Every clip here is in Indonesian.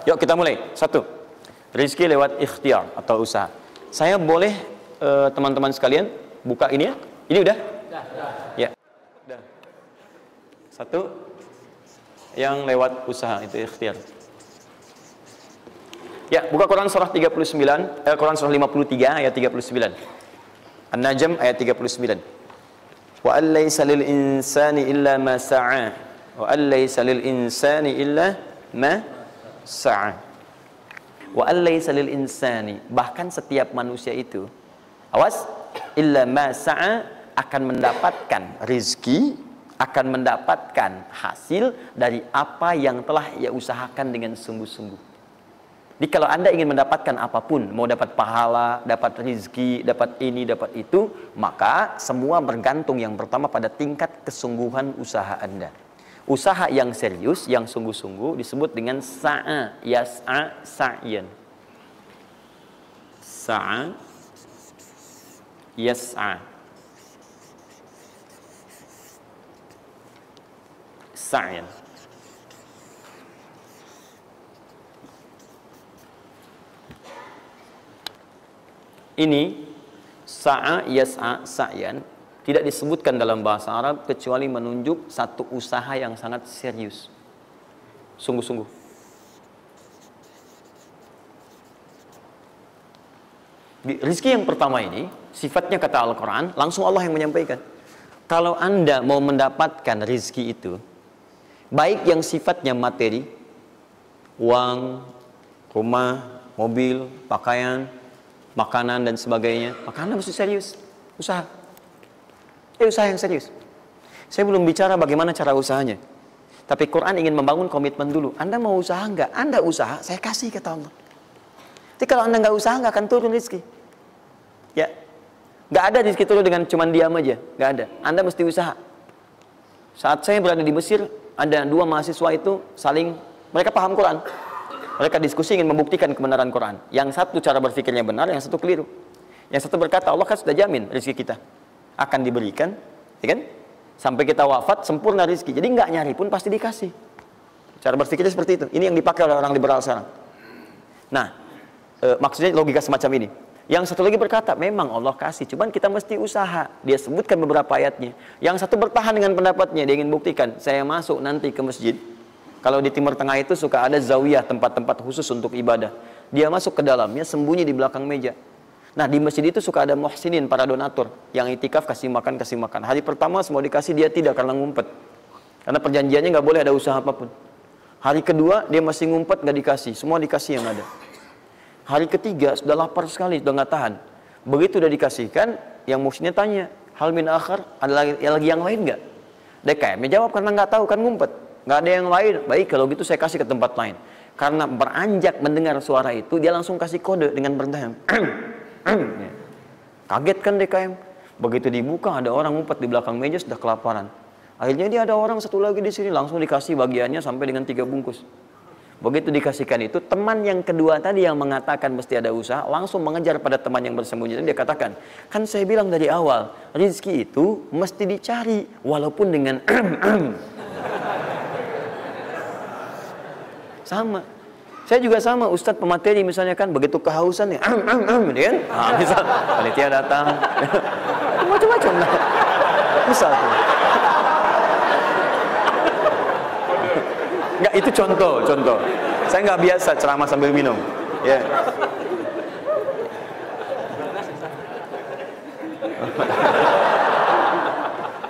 Yuk kita mulai. Satu, rizki lewat ikhtiar atau usaha. Saya boleh teman-teman sekalian buka ini ya? Ini udah? Ya. Udah. Satu, yang lewat usaha itu ikhtiar. Ya, buka Quran surah 39, Quran surah 53 ayat 39. An-Najm ayat 39. Wa allaysa lil insani illa ma sa'a. Wa allaysa lil insani illa ma sa'a. Wa allaysa lil insani, bahkan setiap manusia itu, awas, illa ma sa'a, akan mendapatkan rizki, akan mendapatkan hasil dari apa yang telah ia usahakan dengan sungguh-sungguh. Jadi kalau Anda ingin mendapatkan apapun, mau dapat pahala, dapat rizki, dapat ini, dapat itu, maka semua bergantung yang pertama pada tingkat kesungguhan usaha Anda. Usaha yang serius, yang sungguh-sungguh disebut dengan sa'a, yas'a, sa'yan. Sa'a, yas'a, sa'yan. Ini sa'a, yas'a, sa'yan tidak disebutkan dalam bahasa Arab kecuali menunjuk satu usaha yang sangat serius, sungguh-sungguh. Di rizki yang pertama ini sifatnya kata Al-Quran, langsung Allah yang menyampaikan. Kalau Anda mau mendapatkan rizki itu, baik yang sifatnya materi, uang, rumah, mobil, pakaian, makanan dan sebagainya, maka Anda mesti serius usaha. Usaha yang serius. Saya belum bicara bagaimana cara usahanya, tapi Quran ingin membangun komitmen dulu. Anda mau usaha enggak? Anda usaha, saya kasih, kata Allah. Jadi kalau Anda nggak usaha, nggak akan turun rezeki. Ya, nggak ada rezeki turun dengan cuman diam aja, nggak ada. Anda mesti usaha. Saat saya berada di Mesir, ada dua mahasiswa itu saling, mereka paham Quran. Mereka diskusi ingin membuktikan kebenaran Quran. Yang satu cara berpikirnya benar, yang satu keliru. Yang satu berkata, Allah kan sudah jamin rezeki kita akan diberikan, ya kan? Sampai kita wafat sempurna rezeki. Jadi nggak nyari pun pasti dikasih. Cara berpikirnya seperti itu. Ini yang dipakai oleh orang liberal sekarang. Nah, maksudnya logika semacam ini. Yang satu lagi berkata, memang Allah kasih, cuman kita mesti usaha. Dia sebutkan beberapa ayatnya. Yang satu bertahan dengan pendapatnya, dia ingin buktikan, saya masuk nanti ke masjid. Kalau di Timur Tengah itu suka ada zawiyah, tempat-tempat khusus untuk ibadah. Dia masuk ke dalamnya, sembunyi di belakang meja. Nah, di masjid itu suka ada muhsinin, para donatur, yang itikaf kasih makan, kasih makan. Hari pertama semua dikasih, dia tidak, karena ngumpet. Karena perjanjiannya nggak boleh ada usaha apapun. Hari kedua dia masih ngumpet, nggak dikasih, semua dikasih yang ada. Hari ketiga sudah lapar sekali, sudah nggak tahan. Begitu udah dikasihkan, yang muhsinnya tanya, hal min akhar, ada lagi yang lain nggak? DKM jawab karena nggak tahu, kan ngumpet. Nggak ada yang lain. Baik, kalau gitu saya kasih ke tempat lain. Karena beranjak mendengar suara itu, dia langsung kasih kode dengan berdahan. Kaget kan DKM. Begitu dibuka, ada orang ngumpet di belakang meja, sudah kelaparan. Akhirnya dia ada orang satu lagi di sini, langsung dikasih bagiannya sampai dengan 3 bungkus. Begitu dikasihkan itu, teman yang kedua tadi yang mengatakan mesti ada usaha, langsung mengejar pada teman yang bersembunyi. Dan dia katakan, kan saya bilang dari awal, rezeki itu mesti dicari, walaupun dengan sama. Saya juga sama, Ustadz pemateri misalnya kan, begitu kehausan ya, kan? Nah, misal, panitia datang, macam-macam lah. Misal. Enggak, itu contoh. Saya nggak biasa ceramah sambil minum. Ya.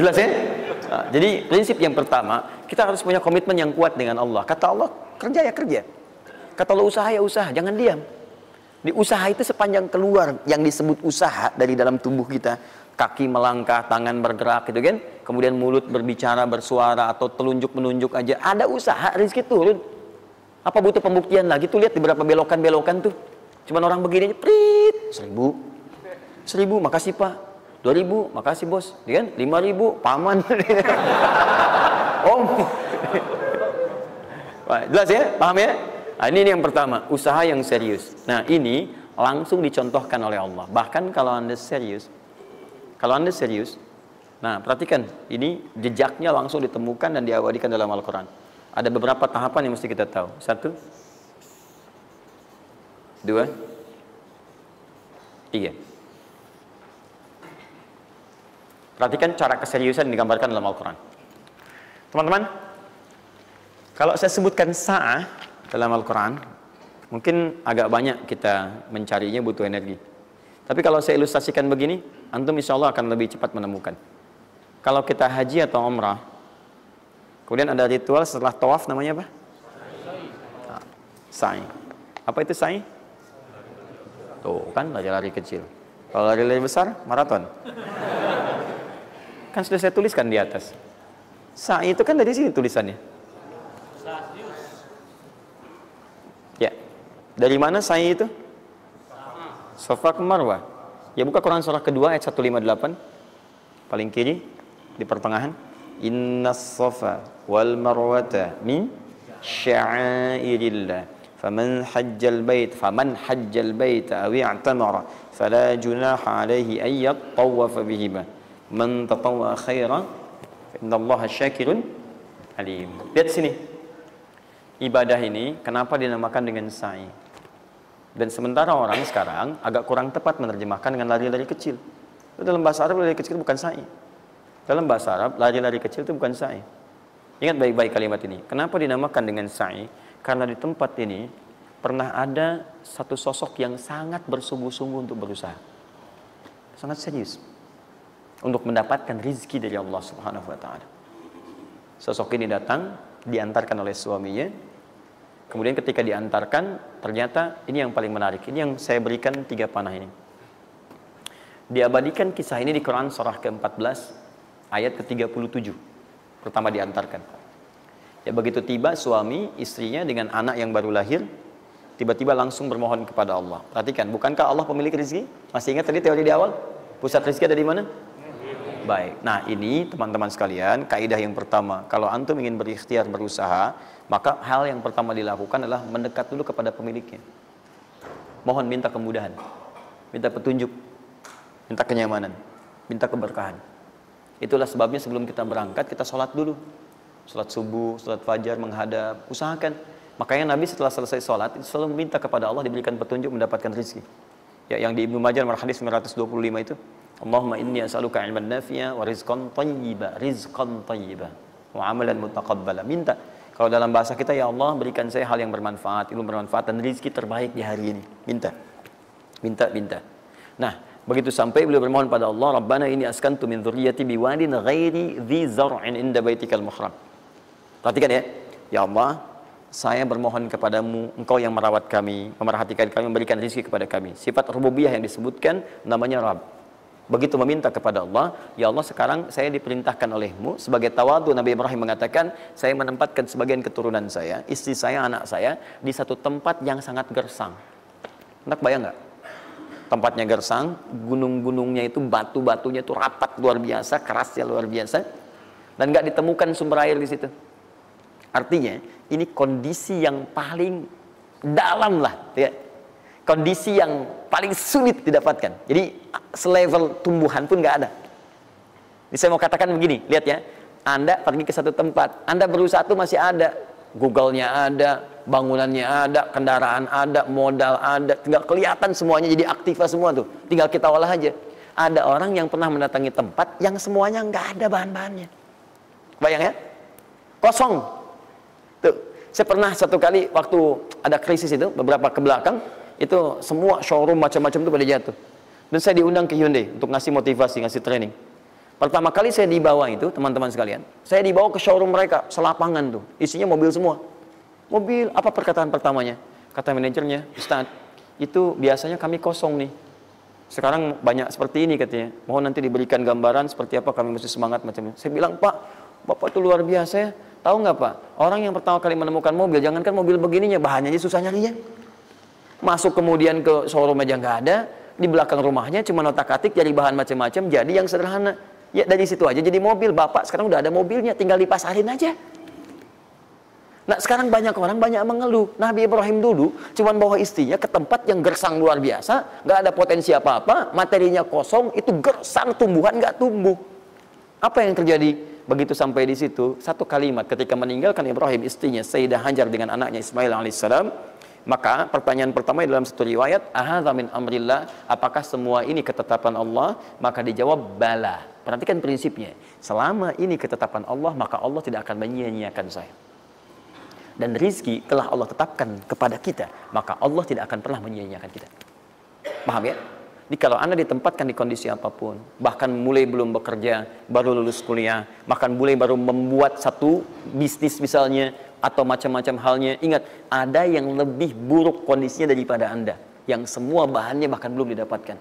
Jelas ya? Nah, jadi prinsip yang pertama, kita harus punya komitmen yang kuat dengan Allah. Kata Allah, kerja ya kerja. Kata Allah, usaha ya usaha, jangan diam. Di usaha itu sepanjang keluar yang disebut usaha dari dalam tubuh kita, kaki melangkah, tangan bergerak gitu kan, kemudian mulut berbicara, bersuara, atau telunjuk menunjuk aja, ada usaha, rezeki turun. Apa butuh pembuktian lagi? Tuh lihat di beberapa belokan-belokan tuh, cuman orang begini aja, prit, 1000, makasih Pak, 2000, makasih bos, ya kan, 5000, paman. Om. Wah, jelas ya, paham ya? Nah, ini yang pertama, usaha yang serius. Nah, ini langsung dicontohkan oleh Allah. Bahkan kalau Anda serius, nah perhatikan, ini jejaknya langsung ditemukan dan diabadikan dalam Al-Quran. Ada beberapa tahapan yang mesti kita tahu. Satu, 2, 3. Perhatikan cara keseriusan yang digambarkan dalam Al-Quran. Teman-teman, kalau saya sebutkan sa'ah dalam Al-Quran, mungkin agak banyak kita mencarinya, butuh energi. Tapi kalau saya ilustrasikan begini, antum insya Allah akan lebih cepat menemukan. Kalau kita haji atau umrah, kemudian ada ritual setelah tawaf, namanya apa? Sa'i. Apa itu sa'i? Tuh kan, lari-lari kecil. Kalau lari-lari besar, maraton. Kan sudah saya tuliskan di atas. Sa'i itu kan dari sini tulisannya. Ya. Dari mana sa'i itu? Safa ke Marwah. Ya, buka Quran surah kedua ayat 158. Paling kiri di pertengahan. Innas safa wal marwata min sya'airillah. Faman hajjal bait aw i'tamara fala junaha alaihi ay yattawafa bihima. Man tatawwa khairan innallaha syakirun alim. Lihat sini. Ibadah ini kenapa dinamakan dengan sa'i? Dan sementara orang sekarang agak kurang tepat menerjemahkan dengan lari-lari kecil. Dalam bahasa Arab lari kecil bukan sa'i. Dalam bahasa Arab lari-lari kecil itu bukan sa'i. Ingat baik-baik kalimat ini. Kenapa dinamakan dengan sa'i? Karena di tempat ini pernah ada satu sosok yang sangat bersungguh-sungguh untuk berusaha. Sangat serius. Untuk mendapatkan rizki dari Allah Subhanahu wa ta'ala. Sosok ini datang, diantarkan oleh suaminya. Kemudian ketika diantarkan, ternyata ini yang paling menarik. Ini yang saya berikan 3 panah ini. Diabadikan kisah ini di Quran surah ke-14 ayat ke-37. Pertama diantarkan. Ya, begitu tiba suami istrinya dengan anak yang baru lahir, tiba-tiba langsung bermohon kepada Allah. Perhatikan, bukankah Allah pemilik rezeki? Masih ingat tadi teori di awal? Pusat rezeki ada di mana? Baik. Nah, ini teman-teman sekalian, kaidah yang pertama, kalau antum ingin berikhtiar berusaha, maka hal yang pertama dilakukan adalah mendekat dulu kepada pemiliknya. Mohon minta kemudahan, minta petunjuk, minta kenyamanan, minta keberkahan. Itulah sebabnya sebelum kita berangkat, kita sholat dulu. Sholat subuh, sholat fajar, menghadap, usahakan. Makanya Nabi setelah selesai sholat, selalu meminta kepada Allah diberikan petunjuk mendapatkan rezeki. Ya, yang di Ibnu Majah nomor hadis 925 itu, Allahumma inni as'aluka ilman nafi'a wa rizqan thayyiba wa amalan mutaqabbala. Minta. Kalau dalam bahasa kita, ya Allah berikan saya hal yang bermanfaat, ilmu bermanfaat dan rezeki terbaik di hari ini. Minta. Minta. Nah, begitu sampai beliau bermohon pada Allah, Rabbana inni askantu min dzurriyyati biwadin ghairi dzi zar'in inda baitikal muhram. Perhatikan ya. Ya Allah, saya bermohon kepadamu, Engkau yang merawat kami, memerhatikan kami, memberikan rezeki kepada kami. Sifat rububiyah yang disebutkan namanya Rabb. Begitu meminta kepada Allah, ya Allah sekarang saya diperintahkan olehmu sebagai tawadu. Nabi Ibrahim mengatakan, saya menempatkan sebagian keturunan saya, istri saya, anak saya di satu tempat yang sangat gersang. Enak bayang nggak? Tempatnya gersang, gunung-gunungnya itu batu-batunya itu rapat luar biasa, kerasnya luar biasa, dan nggak ditemukan sumber air di situ. Artinya ini kondisi yang paling dalam lah, ya. Kondisi yang paling sulit didapatkan. Jadi selevel tumbuhan pun nggak ada. Jadi saya mau katakan begini, lihat ya. Anda pergi ke satu tempat, Anda berusaha tuh masih ada. Google-nya ada, bangunannya ada, kendaraan ada, modal ada. Tinggal kelihatan semuanya jadi aktiva semua tuh. Tinggal kita olah aja. Ada orang yang pernah mendatangi tempat yang semuanya nggak ada bahan-bahannya. Bayang ya? Kosong. Tuh, saya pernah satu kali waktu ada krisis itu, beberapa ke belakang, itu semua showroom macam-macam itu pada jatuh. Dan saya diundang ke Hyundai untuk ngasih motivasi, ngasih training. Pertama kali saya dibawa itu, teman-teman sekalian, saya dibawa ke showroom mereka, selapangan tuh, isinya mobil semua. Mobil, apa perkataan pertamanya? Kata manajernya, Ustaz, itu biasanya kami kosong nih. Sekarang banyak seperti ini katanya. Mohon nanti diberikan gambaran seperti apa kami mesti semangat macamnya. Saya bilang, Pak, Bapak itu luar biasa ya. Tahu nggak Pak, orang yang pertama kali menemukan mobil, jangankan mobil begininya, bahannya aja susah nyarinya. Masuk kemudian ke showroom aja nggak ada, di belakang rumahnya cuma otak-atik jadi bahan macam-macam, jadi yang sederhana. Ya dari situ aja jadi mobil. Bapak sekarang udah ada mobilnya, tinggal dipasarin aja. Nah sekarang banyak orang banyak mengeluh. Nabi Ibrahim dulu cuma bawa istrinya ke tempat yang gersang luar biasa, nggak ada potensi apa-apa, materinya kosong, itu gersang, tumbuhan nggak tumbuh. Apa yang terjadi? Begitu sampai di situ, satu kalimat ketika meninggalkan Ibrahim istrinya Sayyidah Hajar dengan anaknya Ismail alaihissalam, Maka pertanyaan pertama dalam satu riwayat, ahadza min amrillah, apakah semua ini ketetapan Allah? Maka dijawab bala. Perhatikan prinsipnya. Selama ini ketetapan Allah, maka Allah tidak akan menyia-nyiakan saya. Dan rizki telah Allah tetapkan kepada kita, maka Allah tidak akan pernah menyia-nyiakan kita. Paham ya? Jadi kalau Anda ditempatkan di kondisi apapun, bahkan mulai belum bekerja, baru lulus kuliah, bahkan mulai baru membuat satu bisnis misalnya, atau macam-macam halnya, ingat, ada yang lebih buruk kondisinya daripada Anda, yang semua bahannya bahkan belum didapatkan.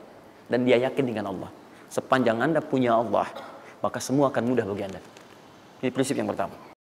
Dan dia yakin dengan Allah. Sepanjang Anda punya Allah, maka semua akan mudah bagi Anda. Ini prinsip yang pertama.